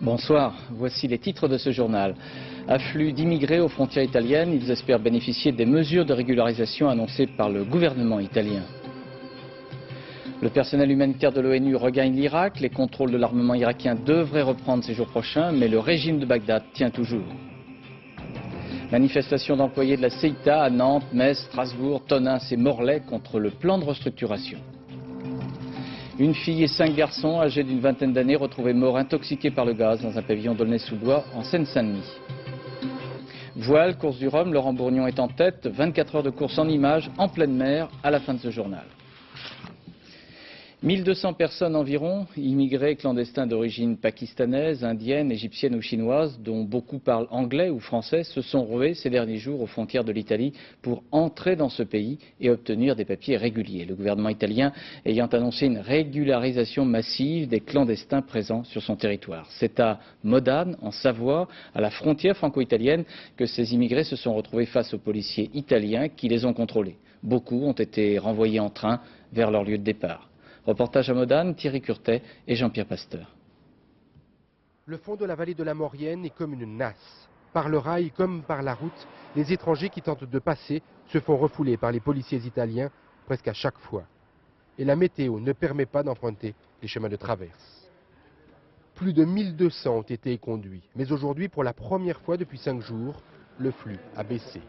Bonsoir, voici les titres de ce journal. Afflux d'immigrés aux frontières italiennes, ils espèrent bénéficier des mesures de régularisation annoncées par le gouvernement italien. Le personnel humanitaire de l'ONU regagne l'Irak, les contrôles de l'armement irakien devraient reprendre ces jours prochains, mais le régime de Bagdad tient toujours. Manifestation d'employés de la CEITA à Nantes, Metz, Strasbourg, Tonneins et Morlaix contre le plan de restructuration. Une fille et 5 garçons âgés d'une vingtaine d'années retrouvés morts intoxiqués par le gaz dans un pavillon d'Aulnay-sous-Bois en Seine-Saint-Denis. Voile, course du Rhum, Laurent Bourgnon est en tête, 24 heures de course en images en pleine mer à la fin de ce journal. 1200 personnes environ, immigrés clandestins d'origine pakistanaise, indienne, égyptienne ou chinoise, dont beaucoup parlent anglais ou français, se sont rués ces derniers jours aux frontières de l'Italie pour entrer dans ce pays et obtenir des papiers réguliers. Le gouvernement italien ayant annoncé une régularisation massive des clandestins présents sur son territoire. C'est à Modane, en Savoie, à la frontière franco-italienne, que ces immigrés se sont retrouvés face aux policiers italiens qui les ont contrôlés. Beaucoup ont été renvoyés en train vers leur lieu de départ. Reportage à Modane, Thierry Curtet et Jean-Pierre Pasteur. Le fond de la vallée de la Maurienne est comme une nasse. Par le rail comme par la route, les étrangers qui tentent de passer se font refouler par les policiers italiens presque à chaque fois. Et la météo ne permet pas d'emprunter les chemins de traverse. Plus de 1200 ont été conduits, mais aujourd'hui, pour la première fois depuis 5 jours, le flux a baissé.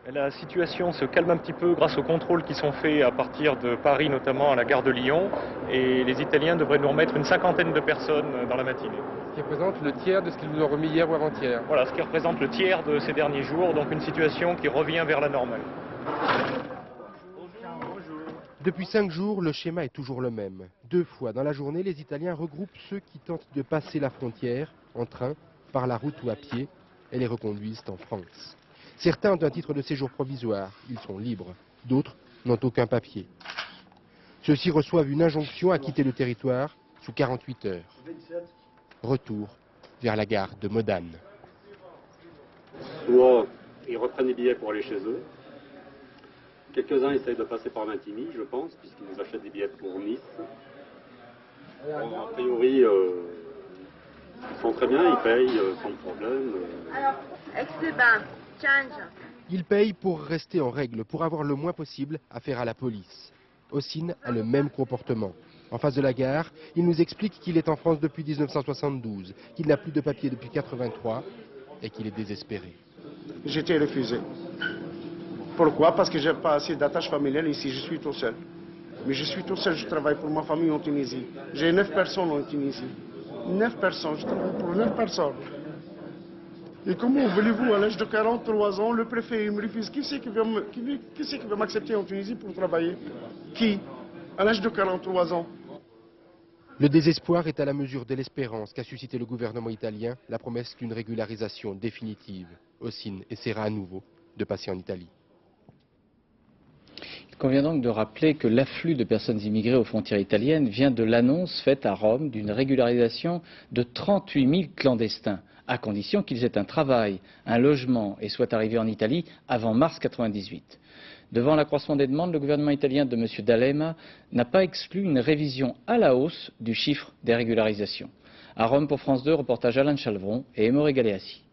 La situation se calme un petit peu grâce aux contrôles qui sont faits à partir de Paris, notamment à la gare de Lyon. Et les Italiens devraient nous remettre une 50aine de personnes dans la matinée. Ce qui représente le tiers de ce qu'ils vous ont remis hier ou avant-hier. Voilà, ce qui représente le tiers de ces derniers jours, donc une situation qui revient vers la normale. Depuis 5 jours, le schéma est toujours le même. 2 fois dans la journée, les Italiens regroupent ceux qui tentent de passer la frontière, en train, par la route ou à pied, et les reconduisent en France. Certains ont un titre de séjour provisoire, ils sont libres. D'autres n'ont aucun papier. Ceux-ci reçoivent une injonction à quitter le territoire sous 48 heures. Retour vers la gare de Modane. Soit ils reprennent des billets pour aller chez eux. Quelques-uns essayent de passer par Vintimille, je pense, puisqu'ils nous achètent des billets pour Nice. Bon, a priori, ils sont très bien, ils payent sans problème. Alors, ex-bain. Il paye pour rester en règle, pour avoir le moins possible affaire à la police. Ossine a le même comportement. En face de la gare, il nous explique qu'il est en France depuis 1972, qu'il n'a plus de papier depuis 1983 et qu'il est désespéré. J'ai été refusé. Pourquoi? Parce que je n'ai pas assez d'attache familiale ici, je suis tout seul. Mais je suis tout seul, je travaille pour ma famille en Tunisie. J'ai 9 personnes en Tunisie. 9 personnes, je travaille pour 9 personnes. Et comment voulez-vous, à l'âge de 43 ans, le préfet il me refuse? Qui c'est qui va m'accepter en Tunisie pour travailler? Qui? À l'âge de 43 ans. Le désespoir est à la mesure de l'espérance qu'a suscité le gouvernement italien, la promesse d'une régularisation définitive. Ossine essaiera à nouveau de passer en Italie. Il convient donc de rappeler que l'afflux de personnes immigrées aux frontières italiennes vient de l'annonce faite à Rome d'une régularisation de 38 000 clandestins, à condition qu'ils aient un travail, un logement et soient arrivés en Italie avant mars 1998. Devant l'accroissement des demandes, le gouvernement italien de M. D'Alema n'a pas exclu une révision à la hausse du chiffre des régularisations. À Rome pour France 2, reportage Alain Chalvron et Émoré Galéassi.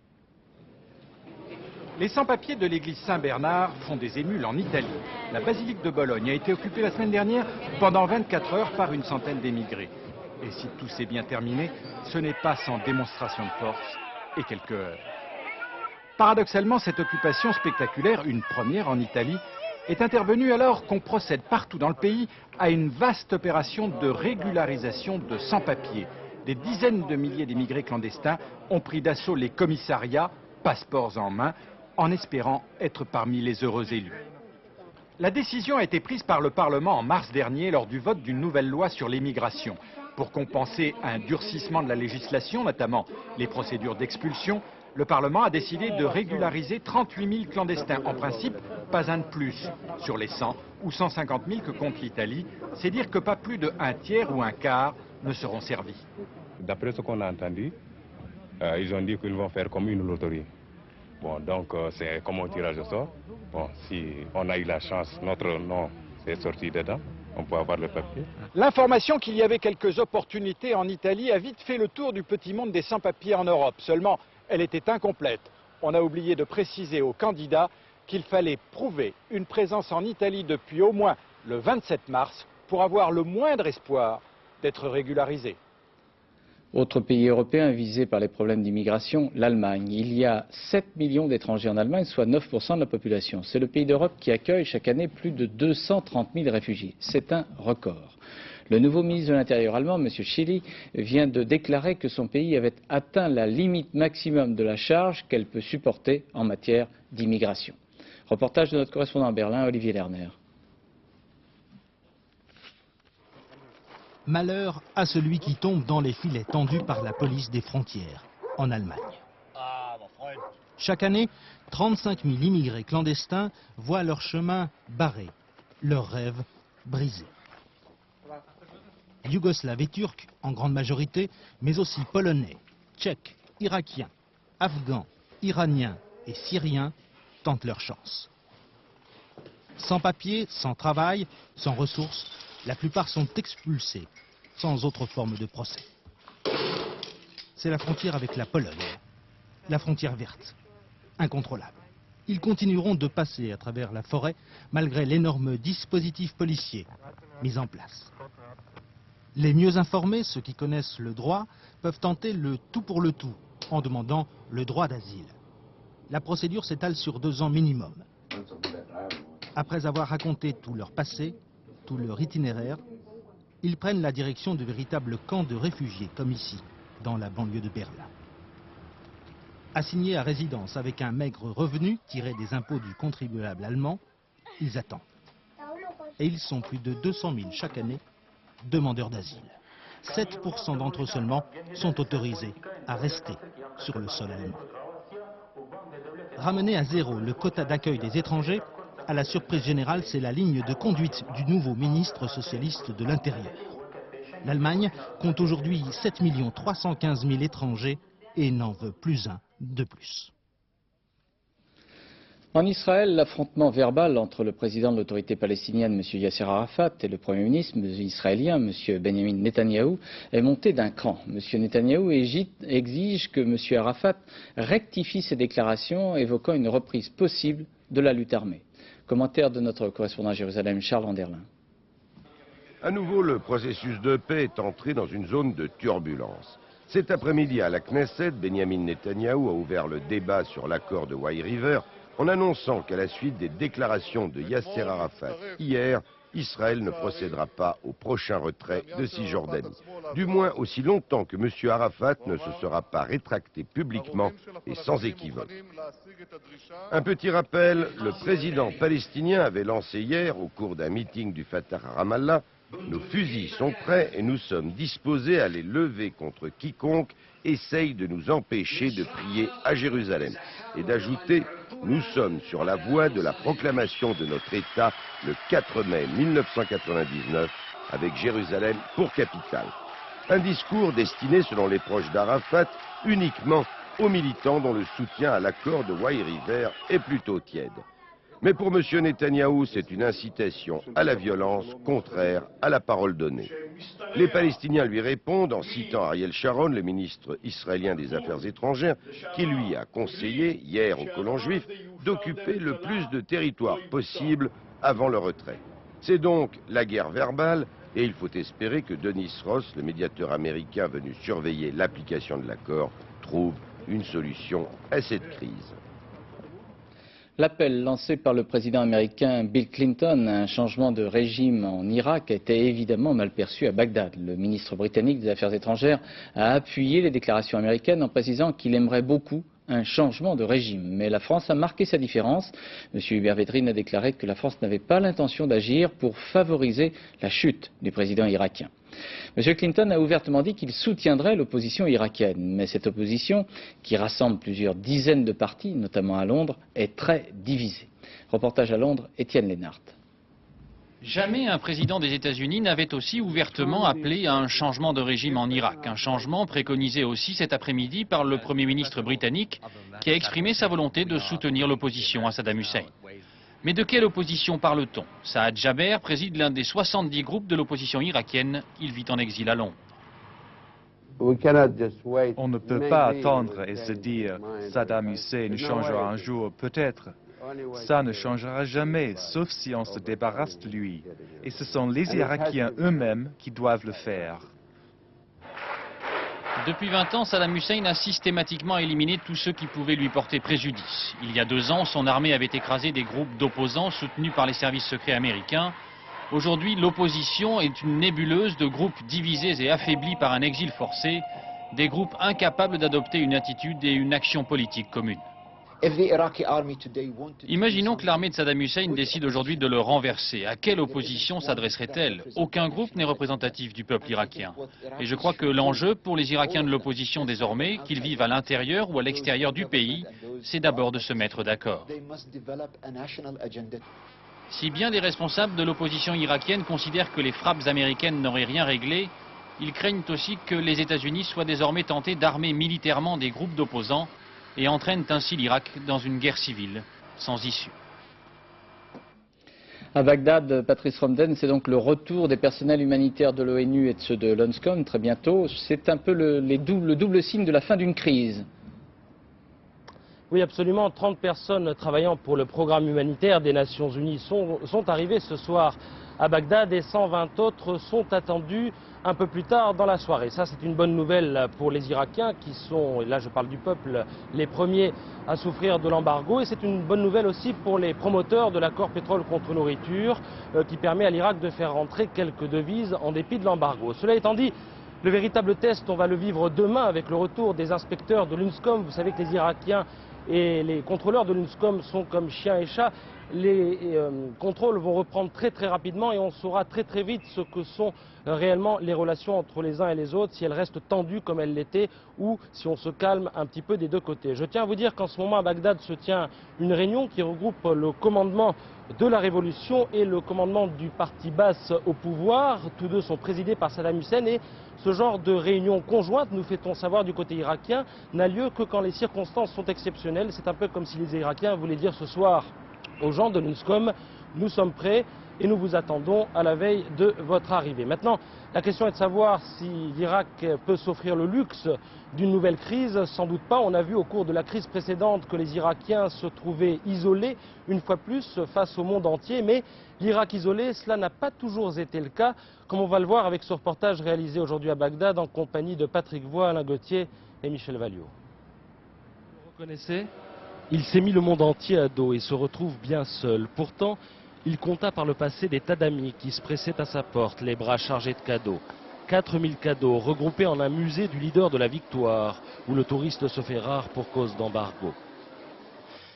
Les sans-papiers de l'église Saint-Bernard font des émules en Italie. La basilique de Bologne a été occupée la semaine dernière pendant 24 heures par une centaine d'émigrés. Et si tout s'est bien terminé, ce n'est pas sans démonstration de force et quelques heures. Paradoxalement, cette occupation spectaculaire, une première en Italie, est intervenue alors qu'on procède partout dans le pays à une vaste opération de régularisation de sans-papiers. Des dizaines de milliers d'émigrés clandestins ont pris d'assaut les commissariats, passeports en main, en espérant être parmi les heureux élus. La décision a été prise par le Parlement en mars dernier lors du vote d'une nouvelle loi sur l'immigration. Pour compenser un durcissement de la législation, notamment les procédures d'expulsion, le Parlement a décidé de régulariser 38 000 clandestins. En principe, pas un de plus. Sur les 100 ou 150 000 que compte l'Italie, c'est dire que pas plus de un tiers ou un quart ne seront servis. D'après ce qu'on a entendu, ils ont dit qu'ils vont faire comme une loterie. Bon, donc c'est comme un tirage au sort. Bon, si on a eu la chance, notre nom est sorti dedans, on peut avoir le papier. L'information qu'il y avait quelques opportunités en Italie a vite fait le tour du petit monde des sans-papiers en Europe. Seulement, elle était incomplète. On a oublié de préciser aux candidats qu'il fallait prouver une présence en Italie depuis au moins le 27 mars pour avoir le moindre espoir d'être régularisé. Autre pays européen visé par les problèmes d'immigration, l'Allemagne. Il y a 7 millions d'étrangers en Allemagne, soit 9% de la population. C'est le pays d'Europe qui accueille chaque année plus de 230 000 réfugiés. C'est un record. Le nouveau ministre de l'Intérieur allemand, M. Schily, vient de déclarer que son pays avait atteint la limite maximum de la charge qu'elle peut supporter en matière d'immigration. Reportage de notre correspondant à Berlin, Olivier Lerner. Malheur à celui qui tombe dans les filets tendus par la police des frontières, en Allemagne. Chaque année, 35 000 immigrés clandestins voient leur chemin barré, leurs rêves brisés. Yougoslaves et Turcs, en grande majorité, mais aussi Polonais, Tchèques, Irakiens, Afghans, Iraniens et Syriens tentent leur chance. Sans papier, sans travail, sans ressources, la plupart sont expulsés, sans autre forme de procès. C'est la frontière avec la Pologne, la frontière verte, incontrôlable. Ils continueront de passer à travers la forêt, malgré l'énorme dispositif policier mis en place. Les mieux informés, ceux qui connaissent le droit, peuvent tenter le tout pour le tout, en demandant le droit d'asile. La procédure s'étale sur 2 ans minimum. Après avoir raconté tout leur passé, tout leur itinéraire, ils prennent la direction de véritables camps de réfugiés, comme ici, dans la banlieue de Berlin. Assignés à résidence avec un maigre revenu tiré des impôts du contribuable allemand, ils attendent. Et ils sont plus de 200 000 chaque année, demandeurs d'asile. 7% d'entre eux seulement sont autorisés à rester sur le sol allemand. Ramener à zéro le quota d'accueil des étrangers, à la surprise générale, c'est la ligne de conduite du nouveau ministre socialiste de l'Intérieur. L'Allemagne compte aujourd'hui 7 315 000 étrangers et n'en veut plus un de plus. En Israël, l'affrontement verbal entre le président de l'autorité palestinienne, M. Yasser Arafat, et le Premier ministre israélien, M. Benjamin Netanyahou, est monté d'un cran. M. Netanyahou exige que M. Arafat rectifie ses déclarations évoquant une reprise possible de la lutte armée. Commentaire de notre correspondant à Jérusalem, Charles Anderlin. À nouveau, le processus de paix est entré dans une zone de turbulence. Cet après-midi, à la Knesset, Benjamin Netanyahou a ouvert le débat sur l'accord de Wye River en annonçant qu'à la suite des déclarations de Yasser Arafat hier, Israël ne procédera pas au prochain retrait de Cisjordanie. Du moins aussi longtemps que M. Arafat ne se sera pas rétracté publiquement et sans équivoque. Un petit rappel, le président palestinien avait lancé hier, au cours d'un meeting du Fatah à Ramallah, « Nos fusils sont prêts et nous sommes disposés à les lever contre quiconque essaye de nous empêcher de prier à Jérusalem » et d'ajouter « Nous sommes sur la voie de la proclamation de notre État le 4 mai 1999 avec Jérusalem pour capitale ». Un discours destiné, selon les proches d'Arafat, uniquement aux militants dont le soutien à l'accord de Wye River est plutôt tiède. Mais pour M. Netanyahou, c'est une incitation à la violence contraire à la parole donnée. Les Palestiniens lui répondent en citant Ariel Sharon, le ministre israélien des Affaires étrangères, qui lui a conseillé, hier aux colons juifs, d'occuper le plus de territoire possible avant le retrait. C'est donc la guerre verbale, et il faut espérer que Dennis Ross, le médiateur américain venu surveiller l'application de l'accord, trouve une solution à cette crise. L'appel lancé par le président américain Bill Clinton à un changement de régime en Irak a été évidemment mal perçu à Bagdad. Le ministre britannique des Affaires étrangères a appuyé les déclarations américaines en précisant qu'il aimerait beaucoup un changement de régime. Mais la France a marqué sa différence. M. Hubert Védrine a déclaré que la France n'avait pas l'intention d'agir pour favoriser la chute du président irakien. M. Clinton a ouvertement dit qu'il soutiendrait l'opposition irakienne, mais cette opposition, qui rassemble plusieurs dizaines de partis, notamment à Londres, est très divisée. Reportage à Londres, Étienne Lénart. Jamais un président des États-Unis n'avait aussi ouvertement appelé à un changement de régime en Irak. Un changement préconisé aussi cet après-midi par le Premier ministre britannique qui a exprimé sa volonté de soutenir l'opposition à Saddam Hussein. Mais de quelle opposition parle-t-on? Saad Jaber préside l'un des 70 groupes de l'opposition irakienne. Il vit en exil à Londres. On ne peut pas attendre et se dire Saddam Hussein changera un jour, peut-être. Ça ne changera jamais, sauf si on se débarrasse de lui. Et ce sont les Irakiens eux-mêmes qui doivent le faire. Depuis 20 ans, Saddam Hussein a systématiquement éliminé tous ceux qui pouvaient lui porter préjudice. Il y a 2 ans, son armée avait écrasé des groupes d'opposants soutenus par les services secrets américains. Aujourd'hui, l'opposition est une nébuleuse de groupes divisés et affaiblis par un exil forcé, des groupes incapables d'adopter une attitude et une action politique commune. Imaginons que l'armée de Saddam Hussein décide aujourd'hui de le renverser. À quelle opposition s'adresserait-elle? Aucun groupe n'est représentatif du peuple irakien. Et je crois que l'enjeu pour les Irakiens de l'opposition désormais, qu'ils vivent à l'intérieur ou à l'extérieur du pays, c'est d'abord de se mettre d'accord. Si bien les responsables de l'opposition irakienne considèrent que les frappes américaines n'auraient rien réglé, ils craignent aussi que les États-Unis soient désormais tentés d'armer militairement des groupes d'opposants et entraînent ainsi l'Irak dans une guerre civile sans issue. À Bagdad, Patrice Romden, c'est donc le retour des personnels humanitaires de l'ONU et de ceux de l'ONSCOM très bientôt. C'est un peu le double signe de la fin d'une crise. Oui, absolument. 30 personnes travaillant pour le programme humanitaire des Nations Unies sont arrivées ce soir à Bagdad et 120 autres sont attendus un peu plus tard dans la soirée. Ça, c'est une bonne nouvelle pour les Irakiens qui sont, et là je parle du peuple, les premiers à souffrir de l'embargo. Et c'est une bonne nouvelle aussi pour les promoteurs de l'accord pétrole contre nourriture qui permet à l'Irak de faire rentrer quelques devises en dépit de l'embargo. Cela étant dit, le véritable test, on va le vivre demain avec le retour des inspecteurs de l'UNSCOM. Vous savez que les Irakiens et les contrôleurs de l'UNSCOM sont comme chiens et chats. Les contrôles vont reprendre très rapidement et on saura très vite ce que sont réellement les relations entre les uns et les autres, si elles restent tendues comme elles l'étaient ou si on se calme un petit peu des deux côtés. Je tiens à vous dire qu'en ce moment à Bagdad se tient une réunion qui regroupe le commandement de la révolution et le commandement du parti Baas au pouvoir. Tous deux sont présidés par Saddam Hussein et ce genre de réunion conjointe, nous fait-on savoir du côté irakien, n'a lieu que quand les circonstances sont exceptionnelles. C'est un peu comme si les Irakiens voulaient dire ce soir aux gens de l'UNSCOM, nous sommes prêts et nous vous attendons à la veille de votre arrivée. Maintenant, la question est de savoir si l'Irak peut s'offrir le luxe d'une nouvelle crise. Sans doute pas. On a vu au cours de la crise précédente que les Irakiens se trouvaient isolés, une fois plus, face au monde entier. Mais l'Irak isolé, cela n'a pas toujours été le cas, comme on va le voir avec ce reportage réalisé aujourd'hui à Bagdad en compagnie de Patrick Voix, Alain Gauthier et Michel Valliot. Vous reconnaissez ? Il s'est mis le monde entier à dos et se retrouve bien seul. Pourtant, il compta par le passé des tas d'amis qui se pressaient à sa porte, les bras chargés de cadeaux. 4000 cadeaux regroupés en un musée du leader de la victoire, où le touriste se fait rare pour cause d'embargo.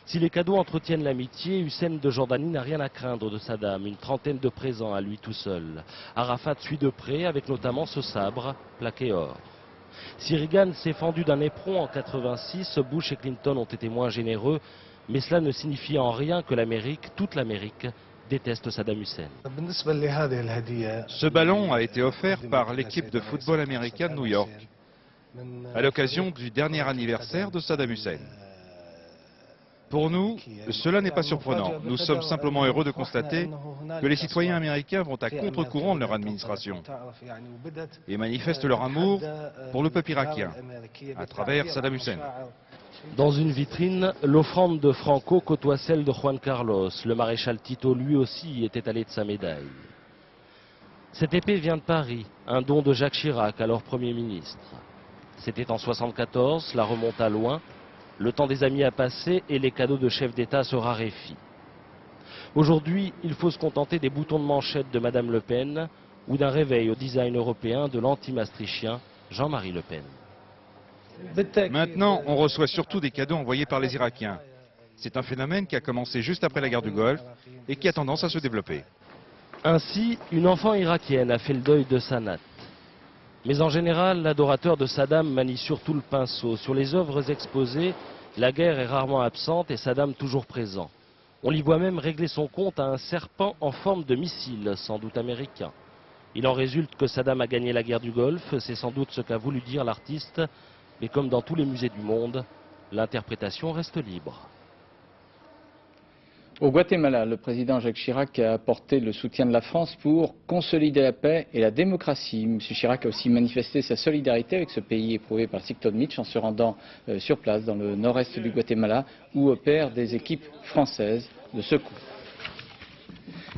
Si les cadeaux entretiennent l'amitié, Hussein de Jordanie n'a rien à craindre de Saddam, une trentaine de présents à lui tout seul. Arafat suit de près, avec notamment ce sabre, plaqué or. Si Reagan s'est fendu d'un éperon en 86, Bush et Clinton ont été moins généreux, mais cela ne signifie en rien que l'Amérique, toute l'Amérique, déteste Saddam Hussein. Ce ballon a été offert par l'équipe de football américaine de New York, à l'occasion du dernier anniversaire de Saddam Hussein. Pour nous, cela n'est pas surprenant. Nous sommes simplement heureux de constater que les citoyens américains vont à contre-courant de leur administration et manifestent leur amour pour le peuple irakien à travers Saddam Hussein. Dans une vitrine, l'offrande de Franco côtoie celle de Juan Carlos. Le maréchal Tito, lui aussi, était allé de sa médaille. Cette épée vient de Paris, un don de Jacques Chirac, alors Premier ministre. C'était en 1974, cela remonta loin. Le temps des amis a passé et les cadeaux de chef d'État se raréfient. Aujourd'hui, il faut se contenter des boutons de manchette de Madame Le Pen ou d'un réveil au design européen de l'anti-maastrichtien Jean-Marie Le Pen. Maintenant, on reçoit surtout des cadeaux envoyés par les Irakiens. C'est un phénomène qui a commencé juste après la guerre du Golfe et qui a tendance à se développer. Ainsi, une enfant irakienne a fait le deuil de Sanat. Mais en général, l'adorateur de Saddam manie surtout le pinceau. Sur les œuvres exposées, la guerre est rarement absente et Saddam toujours présent. On l'y voit même régler son compte à un serpent en forme de missile, sans doute américain. Il en résulte que Saddam a gagné la guerre du Golfe, c'est sans doute ce qu'a voulu dire l'artiste, mais comme dans tous les musées du monde, l'interprétation reste libre. Au Guatemala, le président Jacques Chirac a apporté le soutien de la France pour consolider la paix et la démocratie. M. Chirac a aussi manifesté sa solidarité avec ce pays éprouvé par le cyclone Mitch en se rendant sur place dans le nord-est du Guatemala où opèrent des équipes françaises de secours.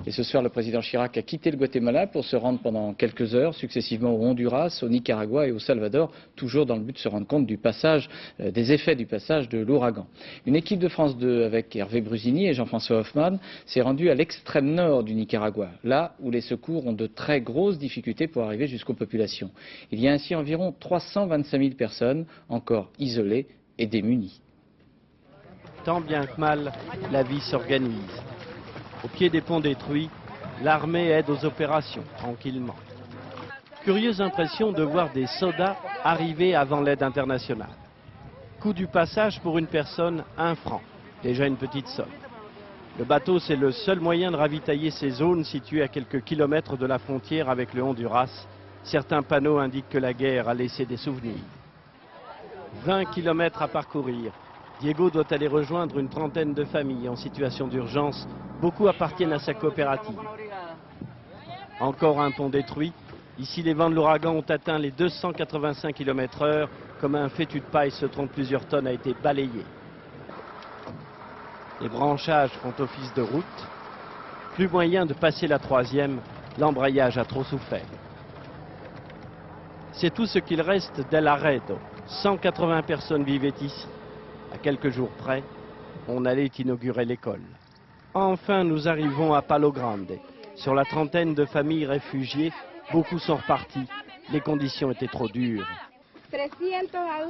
Et ce soir, le président Chirac a quitté le Guatemala pour se rendre pendant quelques heures successivement au Honduras, au Nicaragua et au Salvador, toujours dans le but de se rendre compte du passage, des effets du passage de l'ouragan. Une équipe de France 2 avec Hervé Brusini et Jean-François Hoffmann s'est rendue à l'extrême nord du Nicaragua, là où les secours ont de très grosses difficultés pour arriver jusqu'aux populations. Il y a ainsi environ 325 000 personnes encore isolées et démunies. Tant bien que mal, la vie s'organise. Au pied des ponts détruits, l'armée aide aux opérations, tranquillement. Curieuse impression de voir des soldats arriver avant l'aide internationale. Coût du passage pour une personne, 1 franc, déjà une petite somme. Le bateau, c'est le seul moyen de ravitailler ces zones situées à quelques kilomètres de la frontière avec le Honduras. Certains panneaux indiquent que la guerre a laissé des souvenirs. 20 kilomètres à parcourir. Diego doit aller rejoindre une trentaine de familles en situation d'urgence. Beaucoup appartiennent à sa coopérative. Encore un pont détruit. Ici, les vents de l'ouragan ont atteint les 285 km/h. Comme un fétu de paille se trompe, plusieurs tonnes a été balayé. Les branchages font office de route. Plus moyen de passer la 3e. L'embrayage a trop souffert. C'est tout ce qu'il reste d'El Laredo. 180 personnes vivaient ici. À quelques jours près, on allait inaugurer l'école. Enfin, nous arrivons à Palo Grande. Sur la trentaine de familles réfugiées, beaucoup sont repartis. Les conditions étaient trop dures.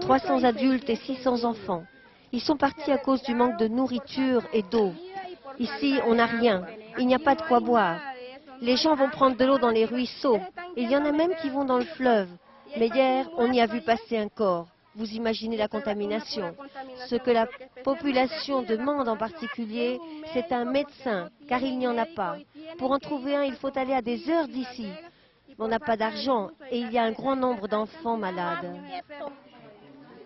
300 adultes et 600 enfants. Ils sont partis à cause du manque de nourriture et d'eau. Ici, on n'a rien. Il n'y a pas de quoi boire. Les gens vont prendre de l'eau dans les ruisseaux. Il y en a même qui vont dans le fleuve. Mais hier, on y a vu passer un corps. Vous imaginez la contamination. Ce que la population demande en particulier, c'est un médecin, car il n'y en a pas. Pour en trouver un, il faut aller à des heures d'ici. On n'a pas d'argent et il y a un grand nombre d'enfants malades.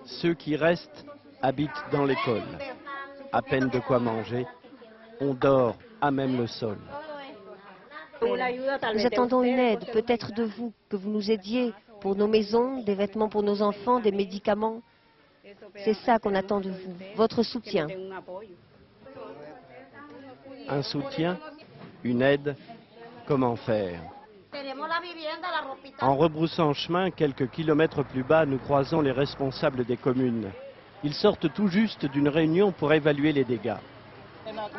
Ceux qui restent habitent dans l'école. À peine de quoi manger, on dort à même le sol. Nous attendons une aide, peut-être de vous, que vous nous aidiez pour nos maisons, des vêtements pour nos enfants, des médicaments. C'est ça qu'on attend de vous, votre soutien. Un soutien, une aide, comment faire? En rebroussant chemin, quelques kilomètres plus bas, nous croisons les responsables des communes. Ils sortent tout juste d'une réunion pour évaluer les dégâts.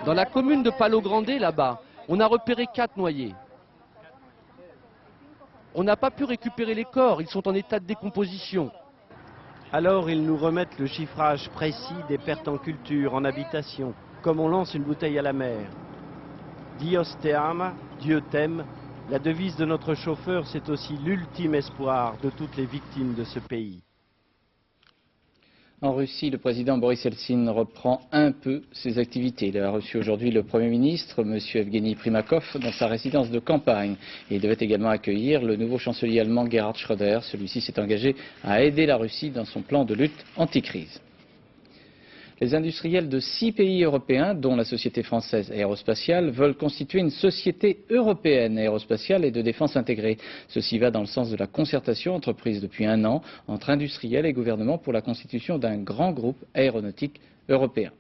Dans la commune de Palo Grande, là-bas, on a repéré 4 noyés. On n'a pas pu récupérer les corps, ils sont en état de décomposition. Alors ils nous remettent le chiffrage précis des pertes en culture, en habitation, comme on lance une bouteille à la mer. Dios te ama, Dieu t'aime. La devise de notre chauffeur, c'est aussi l'ultime espoir de toutes les victimes de ce pays. En Russie, le président Boris Eltsine reprend un peu ses activités. Il a reçu aujourd'hui le Premier ministre, M. Evgeny Primakov, dans sa résidence de campagne. Et il devait également accueillir le nouveau chancelier allemand Gerhard Schröder. Celui-ci s'est engagé à aider la Russie dans son plan de lutte anti-crise. Les industriels de 6 pays européens, dont la société française aérospatiale, veulent constituer une société européenne aérospatiale et de défense intégrée. Ceci va dans le sens de la concertation entreprise depuis 1 an entre industriels et gouvernements pour la constitution d'un grand groupe aéronautique européen.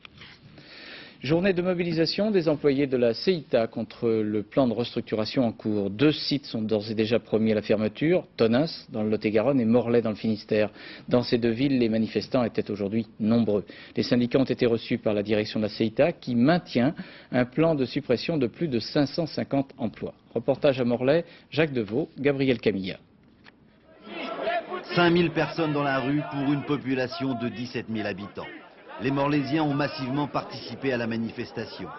Journée de mobilisation des employés de la CEITA contre le plan de restructuration en cours. 2 sites sont d'ores et déjà promis à la fermeture, Tonneins dans le Lot-et-Garonne et Morlaix dans le Finistère. Dans ces 2 villes, les manifestants étaient aujourd'hui nombreux. Les syndicats ont été reçus par la direction de la CEITA qui maintient un plan de suppression de plus de 550 emplois. Reportage à Morlaix, Jacques Deveau, Gabriel Camilla. 5000 personnes dans la rue pour une population de 17 000 habitants. Les Morlaisiens ont massivement participé à la manifestation.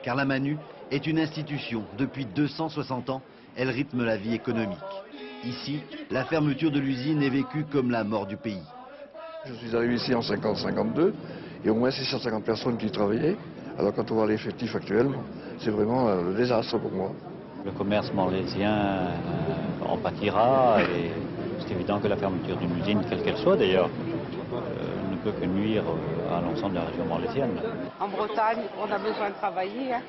Car la Manu est une institution. Depuis 260 ans, elle rythme la vie économique. Ici, la fermeture de l'usine est vécue comme la mort du pays. Je suis arrivé ici en 50-52 et au moins 650 personnes qui travaillaient. Alors quand on voit l'effectif actuel, c'est vraiment le désastre pour moi. Le commerce morlaisien en pâtira et c'est évident que la fermeture d'une usine, quelle qu'elle soit d'ailleurs, ne peut que nuire à l'ensemble de la région morlaisienne. En Bretagne, on a besoin de travailler. Hein.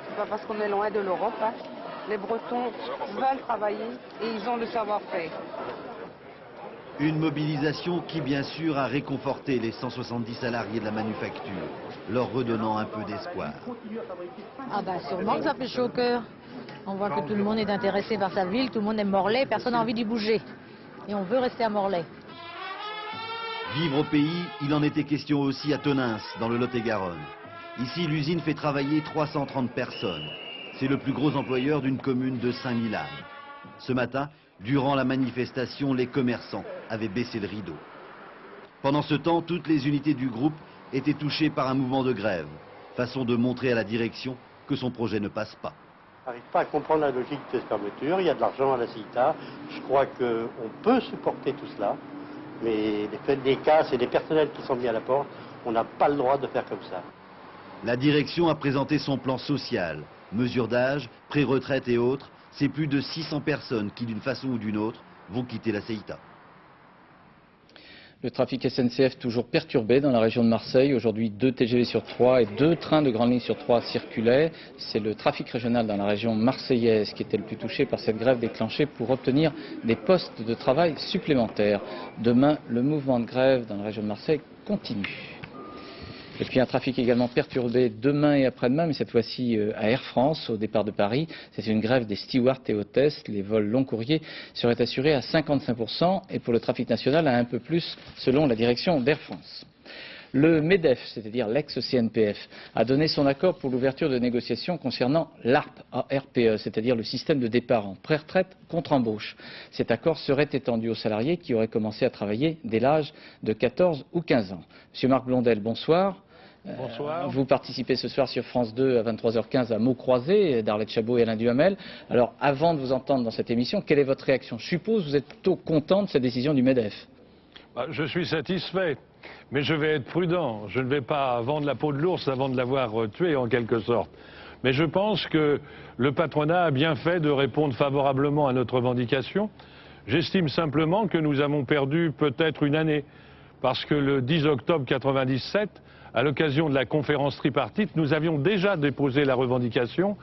C'est pas parce qu'on est loin de l'Europe. Hein. Les Bretons veulent travailler et ils ont le savoir-faire. Une mobilisation qui, bien sûr, a réconforté les 170 salariés de la manufacture, leur redonnant un peu d'espoir. Ah ben sûrement que ça fait chaud au cœur. On voit que tout le monde est intéressé par sa ville, tout le monde aime Morlaix, personne n'a envie d'y bouger. Et on veut rester à Morlaix. Vivre au pays, il en était question aussi à Tonneins, dans le Lot-et-Garonne. Ici, l'usine fait travailler 330 personnes. C'est le plus gros employeur d'une commune de 5000 âmes. Ce matin, durant la manifestation, les commerçants avaient baissé le rideau. Pendant ce temps, toutes les unités du groupe étaient touchées par un mouvement de grève, façon de montrer à la direction que son projet ne passe pas. Je n'arrive pas à comprendre la logique de cette fermeture. Il y a de l'argent à la CITA. Je crois qu'on peut supporter tout cela. Mais des casses et des personnels qui sont mis à la porte, on n'a pas le droit de faire comme ça. La direction a présenté son plan social. Mesures d'âge, pré-retraite et autres. C'est plus de 600 personnes qui, d'une façon ou d'une autre, vont quitter la CITA. Le trafic SNCF toujours perturbé dans la région de Marseille. Aujourd'hui, 2 TGV sur 3 et 2 trains de grande ligne sur 3 circulaient. C'est le trafic régional dans la région marseillaise qui était le plus touché par cette grève déclenchée pour obtenir des postes de travail supplémentaires. Demain, le mouvement de grève dans la région de Marseille continue. Et puis un trafic également perturbé demain et après-demain, mais cette fois-ci à Air France, au départ de Paris. C'est une grève des stewards et hôtesses. Les vols long courriers seraient assurés à 55% et pour le trafic national à un peu plus selon la direction d'Air France. Le MEDEF, c'est-à-dire l'ex-CNPF, a donné son accord pour l'ouverture de négociations concernant l'ARPE, c'est-à-dire le système de départ en pré-retraite contre embauche. Cet accord serait étendu aux salariés qui auraient commencé à travailler dès l'âge de 14 ou 15 ans. Monsieur Marc Blondel, bonsoir. Bonsoir. Vous participez ce soir sur France 2 à 23h15 à Mots Croisés, d'Arlette Chabot et Alain Duhamel. Alors, avant de vous entendre dans cette émission, quelle est votre réaction? Je suppose que vous êtes plutôt content de cette décision du MEDEF. Je suis satisfait, mais je vais être prudent. Je ne vais pas vendre la peau de l'ours avant de l'avoir tué, en quelque sorte. Mais je pense que le patronat a bien fait de répondre favorablement à notre revendication. J'estime simplement que nous avons perdu peut-être une année, parce que le 10 octobre 1997, à l'occasion de la conférence tripartite, nous avions déjà déposé la revendication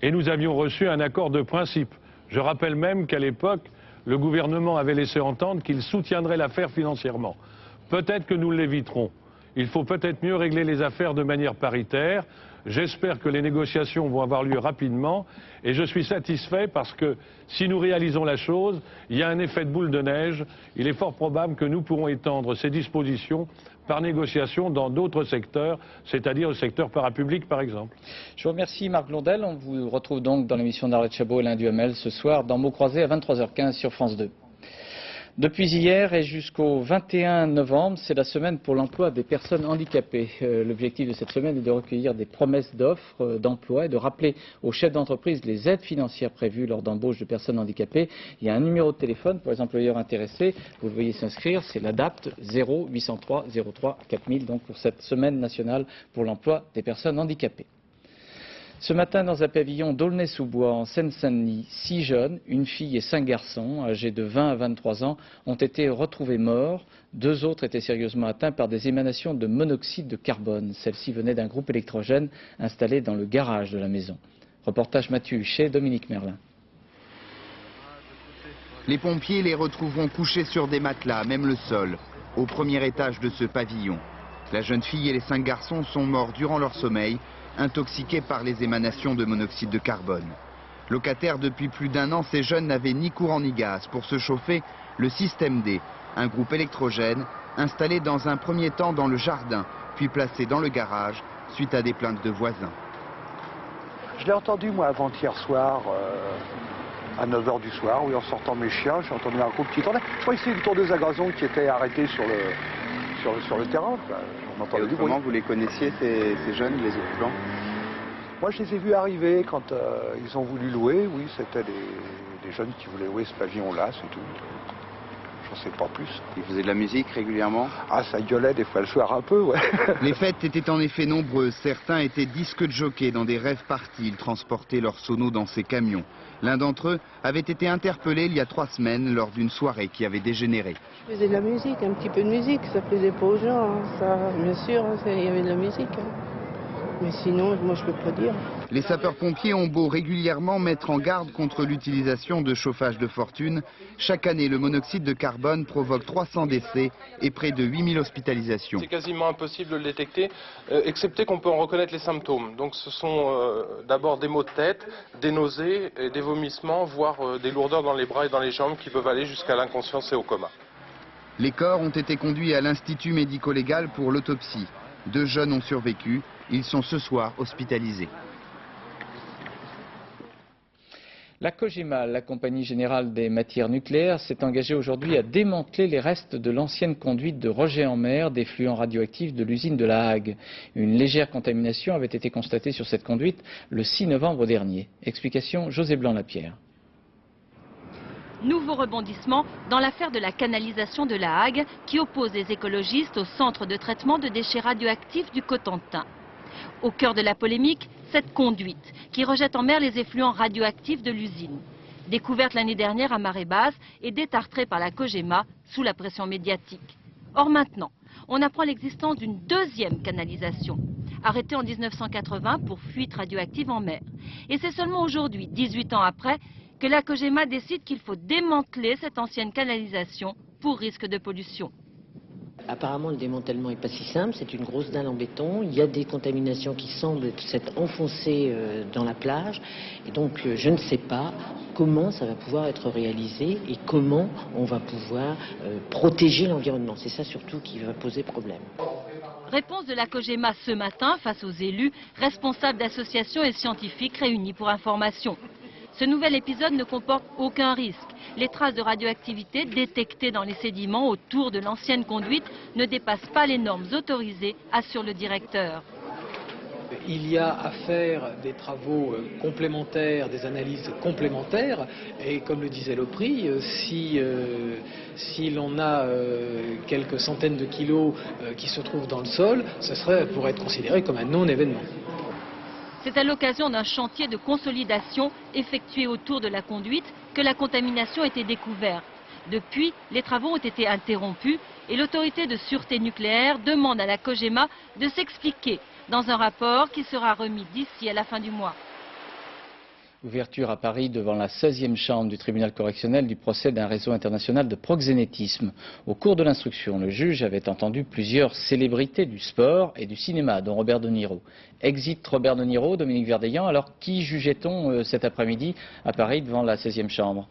et nous avions reçu un accord de principe. Je rappelle même qu'à l'époque, le gouvernement avait laissé entendre qu'il soutiendrait l'affaire financièrement. Peut-être que nous l'éviterons. Il faut peut-être mieux régler les affaires de manière paritaire. J'espère que les négociations vont avoir lieu rapidement et je suis satisfait parce que si nous réalisons la chose, il y a un effet de boule de neige. Il est fort probable que nous pourrons étendre ces dispositions par négociation dans d'autres secteurs, c'est-à-dire le secteur parapublic par exemple. Je vous remercie Marc Blondel. On vous retrouve donc dans l'émission d'Arlette Chabot et Alain Duhamel ce soir dans Mots Croisés à 23h15 sur France 2. Depuis hier et jusqu'au 21 novembre, c'est la semaine pour l'emploi des personnes handicapées. L'objectif de cette semaine est de recueillir des promesses d'offres d'emploi et de rappeler aux chefs d'entreprise les aides financières prévues lors d'embauche de personnes handicapées. Il y a un numéro de téléphone pour les employeurs intéressés. Vous le voyez s'inscrire, c'est l'ADAPT 0803 03 4000, donc pour cette semaine nationale pour l'emploi des personnes handicapées. Ce matin, dans un pavillon d'Aulnay-sous-Bois, en Seine-Saint-Denis, 6 jeunes, une fille et 5 garçons, âgés de 20 à 23 ans, ont été retrouvés morts. 2 autres étaient sérieusement atteints par des émanations de monoxyde de carbone. Celle-ci venait d'un groupe électrogène installé dans le garage de la maison. Reportage Mathieu Huchet, Dominique Merlin. Les pompiers les retrouveront couchés sur des matelas, même le sol, au premier étage de ce pavillon. La jeune fille et les 5 garçons sont morts durant leur sommeil, intoxiqués par les émanations de monoxyde de carbone. Locataires depuis plus d'1 an, ces jeunes n'avaient ni courant ni gaz pour se chauffer. Le système D, un groupe électrogène, installé dans un premier temps dans le jardin, puis placé dans le garage, suite à des plaintes de voisins. Je l'ai entendu, moi, avant-hier soir, à 9h du soir, oui, en sortant mes chiens, j'ai entendu un groupe qui tournait. Je crois que c'est une tondeuse à gazon qui était arrêtée sur le terrain. Et autrement, vous les connaissiez, ces jeunes, les occupants? Moi, je les ai vus arriver quand ils ont voulu louer. Oui, c'était des jeunes qui voulaient louer ce pavillon-là, c'est tout. Je j'en sais pas plus. Il faisait de la musique régulièrement? Ah, ça gueulait des fois le soir un peu, ouais. Les fêtes étaient en effet nombreuses. Certains étaient disques de jockey dans des rêves parties. Ils transportaient leurs sonos dans ces camions. L'un d'entre eux avait été interpellé il y a 3 semaines lors d'une soirée qui avait dégénéré. Je faisais de la musique, un petit peu de musique, ça plaisait pas aux gens, hein. Ça, bien sûr, il y avait de la musique. Hein. Mais sinon, moi je peux pas dire. Les sapeurs-pompiers ont beau régulièrement mettre en garde contre l'utilisation de chauffage de fortune. Chaque année, le monoxyde de carbone provoque 300 décès et près de 8000 hospitalisations. C'est quasiment impossible de le détecter, excepté qu'on peut en reconnaître les symptômes. Donc ce sont d'abord des maux de tête, des nausées, et des vomissements, voire des lourdeurs dans les bras et dans les jambes qui peuvent aller jusqu'à l'inconscience et au coma. Les corps ont été conduits à l'Institut médico-légal pour l'autopsie. 2 jeunes ont survécu. Ils sont ce soir hospitalisés. La COGEMA, la Compagnie Générale des Matières Nucléaires, s'est engagée aujourd'hui à démanteler les restes de l'ancienne conduite de rejet en mer d'effluents radioactifs de l'usine de La Hague. Une légère contamination avait été constatée sur cette conduite le 6 novembre dernier. Explication José Blanc-Lapierre. Nouveau rebondissement dans l'affaire de la canalisation de La Hague qui oppose les écologistes au centre de traitement de déchets radioactifs du Cotentin. Au cœur de la polémique, cette conduite qui rejette en mer les effluents radioactifs de l'usine. Découverte l'année dernière à marée basse et détartrée par la COGEMA sous la pression médiatique. Or maintenant, on apprend l'existence d'une deuxième canalisation, arrêtée en 1980 pour fuite radioactive en mer. Et c'est seulement aujourd'hui, 18 ans après, que la COGEMA décide qu'il faut démanteler cette ancienne canalisation pour risque de pollution. Apparemment, le démantèlement n'est pas si simple, c'est une grosse dalle en béton. Il y a des contaminations qui semblent s'être enfoncées dans la plage. Et donc, je ne sais pas comment ça va pouvoir être réalisé et comment on va pouvoir protéger l'environnement. C'est ça surtout qui va poser problème. Réponse de la COGEMA ce matin face aux élus, responsables d'associations et scientifiques réunis pour information. Ce nouvel épisode ne comporte aucun risque. Les traces de radioactivité détectées dans les sédiments autour de l'ancienne conduite ne dépassent pas les normes autorisées, assure le directeur. Il y a à faire des travaux complémentaires, des analyses complémentaires, et comme le disait le prix, si l'on a quelques centaines de kilos qui se trouvent dans le sol, ce pourrait être considéré comme un non-événement. C'est à l'occasion d'un chantier de consolidation effectué autour de la conduite que la contamination a été découverte. Depuis, les travaux ont été interrompus et l'autorité de sûreté nucléaire demande à la COGEMA de s'expliquer dans un rapport qui sera remis d'ici à la fin du mois. Ouverture à Paris devant la 16e chambre du tribunal correctionnel du procès d'un réseau international de proxénétisme. Au cours de l'instruction, le juge avait entendu plusieurs célébrités du sport et du cinéma, dont Robert De Niro. Exit Robert De Niro, Dominique Verdeillan. Alors, qui jugeait-on cet après-midi à Paris devant la 16e chambre ?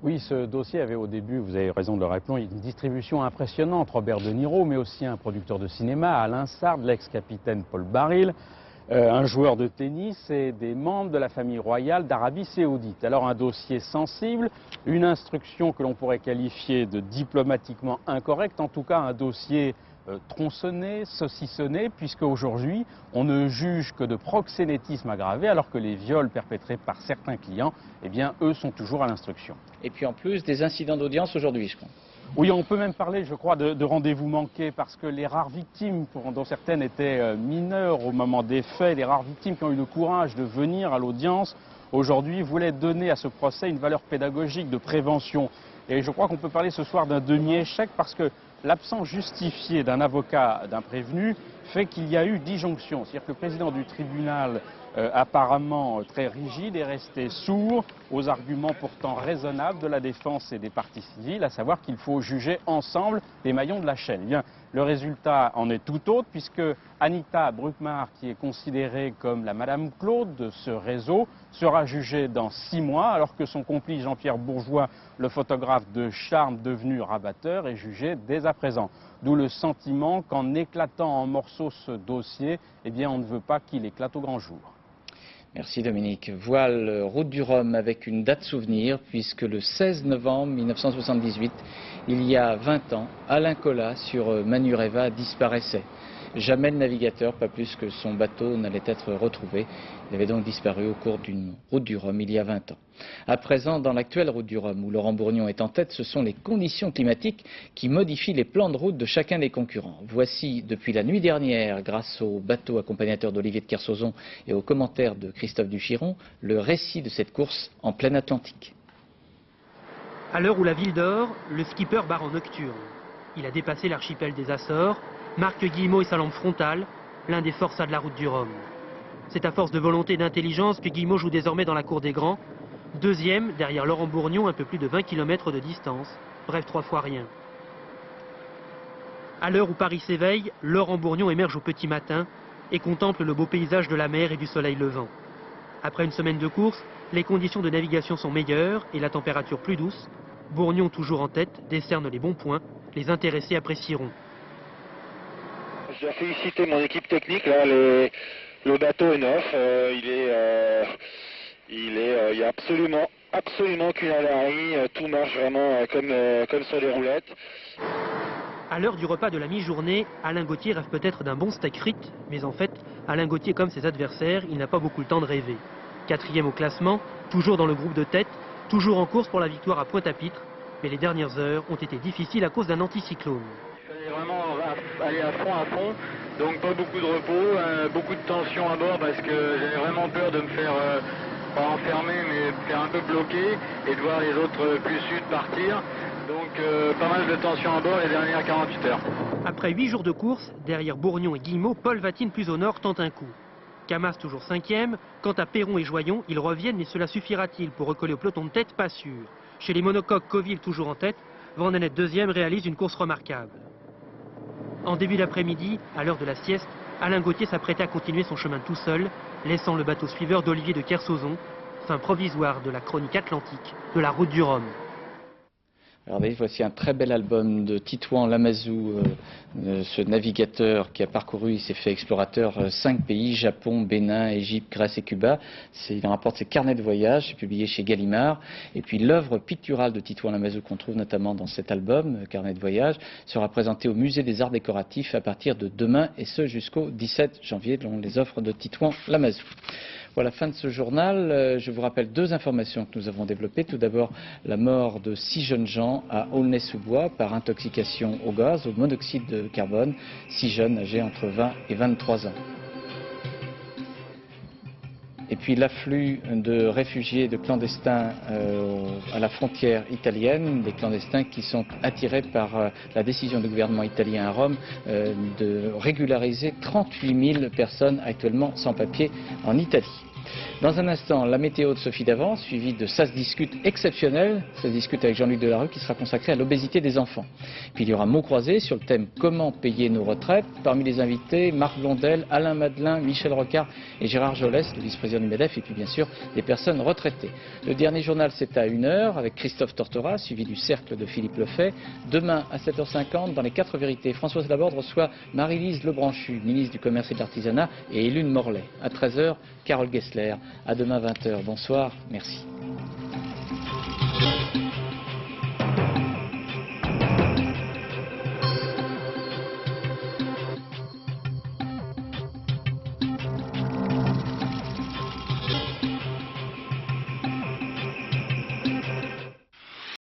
Oui, ce dossier avait au début, vous avez raison de le rappeler, une distribution impressionnante. Robert De Niro, mais aussi un producteur de cinéma, Alain Sard, l'ex-capitaine Paul Baril, un joueur de tennis et des membres de la famille royale d'Arabie Saoudite. Alors un dossier sensible, une instruction que l'on pourrait qualifier de diplomatiquement incorrecte, en tout cas un dossier tronçonné, saucissonné, puisque aujourd'hui on ne juge que de proxénétisme aggravé, alors que les viols perpétrés par certains clients, eh bien eux sont toujours à l'instruction. Et puis en plus des incidents d'audience aujourd'hui, je crois. Oui, on peut même parler, je crois, de rendez-vous manqués, parce que les rares victimes, dont certaines étaient mineures au moment des faits, les rares victimes qui ont eu le courage de venir à l'audience, aujourd'hui voulaient donner à ce procès une valeur pédagogique de prévention. Et je crois qu'on peut parler ce soir d'un demi-échec, parce que l'absence justifiée d'un avocat, d'un prévenu, fait qu'il y a eu disjonction. C'est-à-dire que le président du tribunal, apparemment très rigide, est resté sourd aux arguments pourtant raisonnables de la défense et des parties civiles, à savoir qu'il faut juger ensemble les maillons de la chaîne. Eh bien, le résultat en est tout autre, puisque Anita Bruckmar, qui est considérée comme la Madame Claude de ce réseau, sera jugée dans 6 mois, alors que son complice Jean-Pierre Bourgeois, le photographe de charme devenu rabatteur, est jugé dès à présent. D'où le sentiment qu'en éclatant en morceaux ce dossier, eh bien, on ne veut pas qu'il éclate au grand jour. Merci Dominique. Voile route du Rhum avec une date souvenir, puisque le 16 novembre 1978, il y a 20 ans, Alain Colas sur Manureva disparaissait. Jamais le navigateur, pas plus que son bateau, n'allait être retrouvé. Il avait donc disparu au cours d'une route du Rhum il y a 20 ans. À présent, dans l'actuelle route du Rhum, où Laurent Bourgnon est en tête, ce sont les conditions climatiques qui modifient les plans de route de chacun des concurrents. Voici, depuis la nuit dernière, grâce au bateau accompagnateur d'Olivier de Kersauzon et aux commentaires de Christophe Duchiron, le récit de cette course en plein Atlantique. À l'heure où la ville dort, le skipper barre en nocturne. Il a dépassé l'archipel des Açores, Marc Guillemot et sa lampe frontale, l'un des forçats de la route du Rhum. C'est à force de volonté et d'intelligence que Guillemot joue désormais dans la cour des grands. Deuxième, derrière Laurent Bourgnon, un peu plus de 20 km de distance. Bref, 3 fois rien. À l'heure où Paris s'éveille, Laurent Bourgnon émerge au petit matin et contemple le beau paysage de la mer et du soleil levant. Après une semaine de course, les conditions de navigation sont meilleures et la température plus douce. Bourgnon, toujours en tête, décerne les bons points. Les intéressés apprécieront. Je dois féliciter mon équipe technique. Là, le bateau est neuf. Il y a absolument aucune avarie. Tout marche vraiment comme sur des roulettes. À l'heure du repas de la mi-journée, Alain Gauthier rêve peut-être d'un bon steak frites, mais en fait, Alain Gauthier, comme ses adversaires, il n'a pas beaucoup le temps de rêver. 4e au classement, toujours dans le groupe de tête, toujours en course pour la victoire à Pointe-à-Pitre, mais les dernières heures ont été difficiles à cause d'un anticyclone. Il fallait vraiment aller à fond, donc pas beaucoup de repos, beaucoup de tension à bord parce que j'avais vraiment peur de me faire, pas enfermer, mais faire un peu bloquer et de voir les autres plus sud partir. Donc pas mal de tension à bord les dernières 48 heures. Après 8 jours de course, derrière Bourgnon et Guillemot, Paul Vatine plus au nord tente un coup. Camas toujours 5e, quant à Perron et Joyon, ils reviennent, mais cela suffira-t-il pour recoller au peloton de tête? Pas sûr. Chez les monocoques, Coville toujours en tête, Vandenet 2e réalise une course remarquable. En début d'après-midi, à l'heure de la sieste, Alain Gauthier s'apprêtait à continuer son chemin tout seul, laissant le bateau suiveur d'Olivier de Kersauzon, fin provisoire de la chronique atlantique de la route du Rhum. Regardez, voici un très bel album de Titouan Lamazou, ce navigateur qui a parcouru, il s'est fait explorateur 5 pays, Japon, Bénin, Égypte, Grèce et Cuba. Il rapporte ses carnets de voyage, c'est publié chez Gallimard. Et puis l'œuvre picturale de Titouan Lamazou qu'on trouve notamment dans cet album, Carnet de voyage, sera présentée au Musée des Arts Décoratifs à partir de demain et ce jusqu'au 17 janvier, selon les offres de Titouan Lamazou. Voilà, fin de ce journal. Je vous rappelle 2 informations que nous avons développées. Tout d'abord, la mort de 6 jeunes gens à Aulnay-sous-Bois par intoxication au gaz, au monoxyde de carbone. 6 jeunes âgés entre 20 et 23 ans. Et puis l'afflux de réfugiés, de clandestins à la frontière italienne, des clandestins qui sont attirés par la décision du gouvernement italien à Rome de régulariser 38 000 personnes actuellement sans papier en Italie. Dans un instant, la météo de Sophie Davant, suivie de Ça se discute exceptionnel. Ça se discute avec Jean-Luc Delarue qui sera consacré à l'obésité des enfants. Puis il y aura mots croisés sur le thème Comment payer nos retraites. Parmi les invités, Marc Blondel, Alain Madelin, Michel Rocard et Gérard Jolès, le vice-président du MEDEF, et puis bien sûr des personnes retraitées. Le dernier journal, c'est à 1h avec Christophe Tortora, suivi du Cercle de Philippe Lefay. Demain à 7h50, dans les 4 vérités, Françoise Laborde reçoit Marie-Lise Lebranchu, ministre du Commerce et de l'Artisanat, et Élune Morlet. À 13h, Carole Gessler. À demain 20h. Bonsoir. Merci.